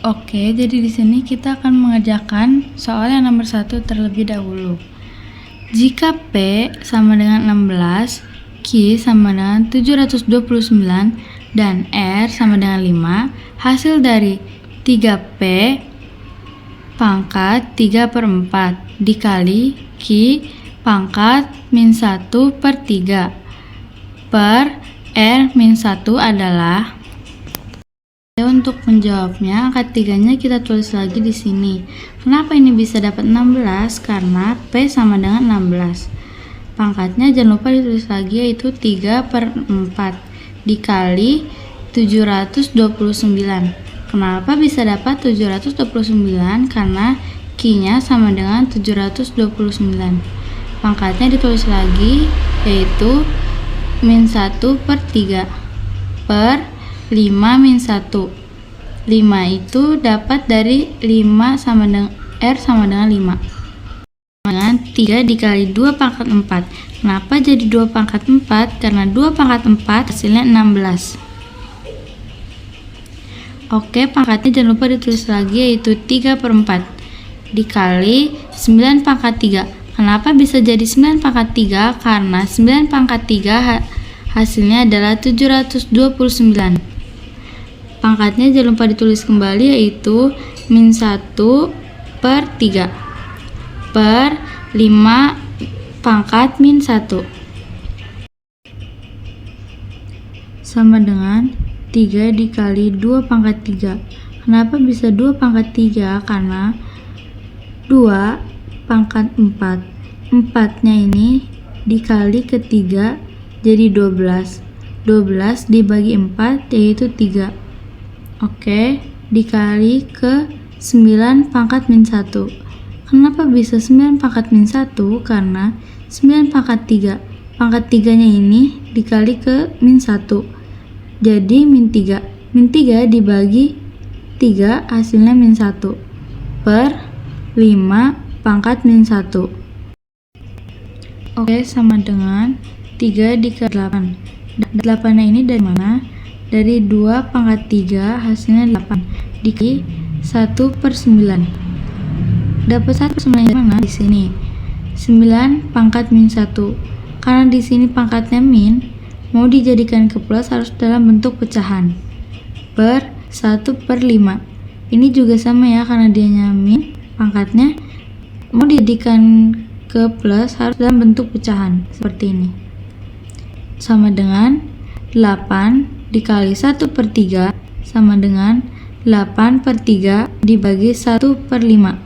Oke, jadi di sini kita akan mengerjakan soal yang nomor 1 terlebih dahulu. Jika P sama dengan 16, Q sama dengan 729, dan R sama dengan 5, hasil dari 3P pangkat 3/4 dikali Q pangkat min 1/3 per R min 1 adalah. Untuk menjawabnya, angka 3-nya kita tulis lagi di sini. Kenapa ini bisa dapat 16? Karena P sama dengan 16. Pangkatnya jangan lupa ditulis lagi, yaitu 3/4 dikali 729. Kenapa bisa dapat 729? Karena Q-nya sama dengan 729. Pangkatnya ditulis lagi, yaitu min 1/3 per 5 min 1. 5 itu dapat dari 5 sama dengan R sama dengan 5. Dengan 3 dikali 2 pangkat 4. Kenapa jadi 2 pangkat 4? Karena 2 pangkat 4 hasilnya 16. Oke, pangkatnya jangan lupa ditulis lagi, yaitu 3/4 dikali 9 pangkat 3. Kenapa bisa jadi 9 pangkat 3? Karena 9 pangkat 3 hasilnya adalah 729. Pangkatnya jangan lupa ditulis kembali, yaitu min 1/3 per 5 pangkat min 1 sama dengan 3 dikali 2 pangkat 3. Kenapa bisa 2 pangkat 3? Karena 2 pangkat 4. 4-nya ini dikali ke 3 jadi 12. 12 dibagi 4 yaitu 3. Oke, dikali ke 9 pangkat min 1. Kenapa bisa 9 pangkat min 1? Karena 9 pangkat 3. Pangkat 3-nya ini dikali ke min 1. Jadi min 3. Min 3 dibagi 3 hasilnya min 1 per 5 pangkat min 1. Oke, sama dengan 3 dikali 8. 8-nya ini dari mana? Dari 2 pangkat 3 hasilnya 8 dikali 1/9. Dapat 1/9 dari mana? Di sini 9 pangkat min 1. Karena di sini pangkatnya min, mau dijadikan ke plus harus dalam bentuk pecahan per 1/5. Ini juga sama ya, karena dianya min, pangkatnya mau dijadikan ke plus harus dalam bentuk pecahan seperti ini. Sama dengan 8 dikali 1/3 sama dengan 8/3 dibagi 1/5.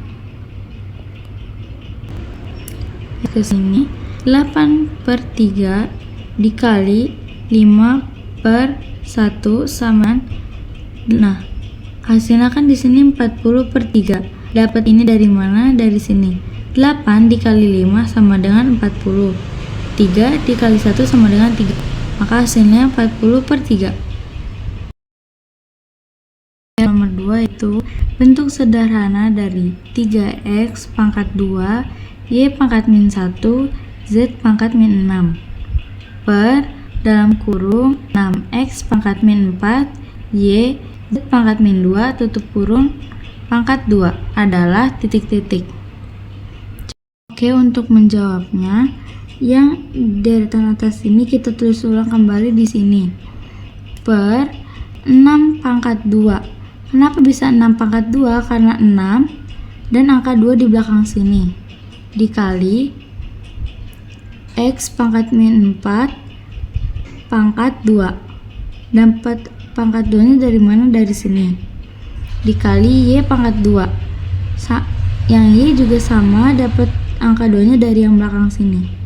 Ke sini 8/3 dikali 5/1 sama, nah hasilnya kan di sini 40/3. Dapat ini dari mana? Dari sini 8 dikali 5 sama dengan 40. 3 dikali 1 sama dengan 3. Maka hasilnya 40/3. Nomor 2 itu bentuk sederhana dari 3x pangkat 2, y pangkat min 1, z pangkat min 6 per dalam kurung 6x pangkat min 4, y z pangkat min 2 tutup kurung pangkat 2 adalah titik-titik. Oke, untuk menjawabnya, yang deretan atas ini kita tulis ulang kembali di sini per 6 pangkat 2. Kenapa bisa 6 pangkat 2? Karena 6 dan angka 2 di belakang sini dikali x pangkat min 4 pangkat 2. Dapat pangkat 2 nya dari mana? Dari sini dikali y pangkat 2. Yang y juga sama, dapat angka 2 nya dari yang belakang sini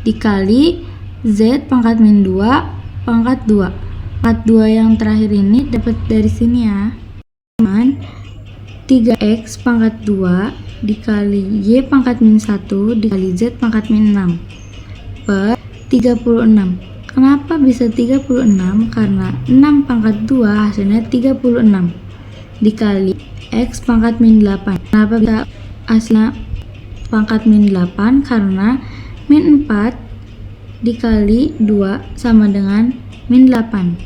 dikali z pangkat min 2 pangkat 2. Pangkat 2 yang terakhir ini dapat dari sini ya. 3x pangkat 2 dikali y pangkat min 1 dikali z pangkat min 6 per 36. Kenapa bisa 36? Karena 6 pangkat 2 hasilnya 36 dikali x pangkat min 8. Kenapa bisa hasilnya pangkat min 8? Karena min 4 dikali 2 sama dengan min 8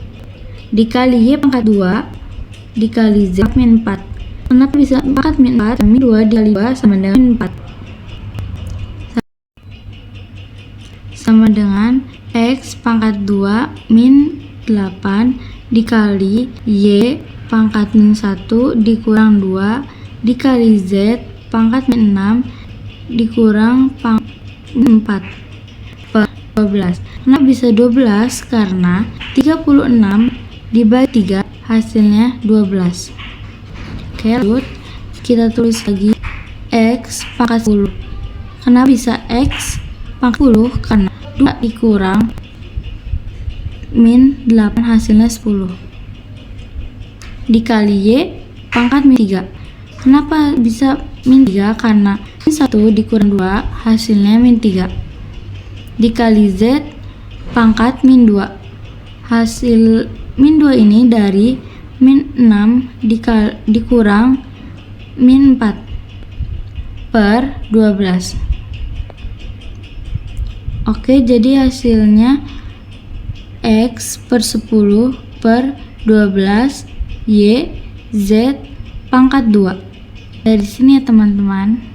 dikali y pangkat 2 dikali z min 4. Kenapa bisa pangkat min 4? Min 2 dikali 2 sama dengan min 4. Sama dengan X pangkat 2 min 8 dikali Y pangkat min 1 dikurang 2 dikali Z pangkat min 6 dikurang pangkat min 4 per 12. Kenapa bisa 12? Karena 36 dibagi 3 hasilnya 12. Oke, lanjut kita tulis lagi X pangkat 10. Kenapa bisa X pangkat 10? Karena 2 dikurang min 8 hasilnya 10 dikali Y pangkat min 3. Kenapa bisa min 3? Karena min 1 dikurang 2 hasilnya min 3 dikali Z pangkat min 2. Hasil min 2 ini dari min 6 dikurang min 4 per 12. Oke, jadi hasilnya X per 10 per 12 Y Z pangkat 2. Dari sini ya teman-teman.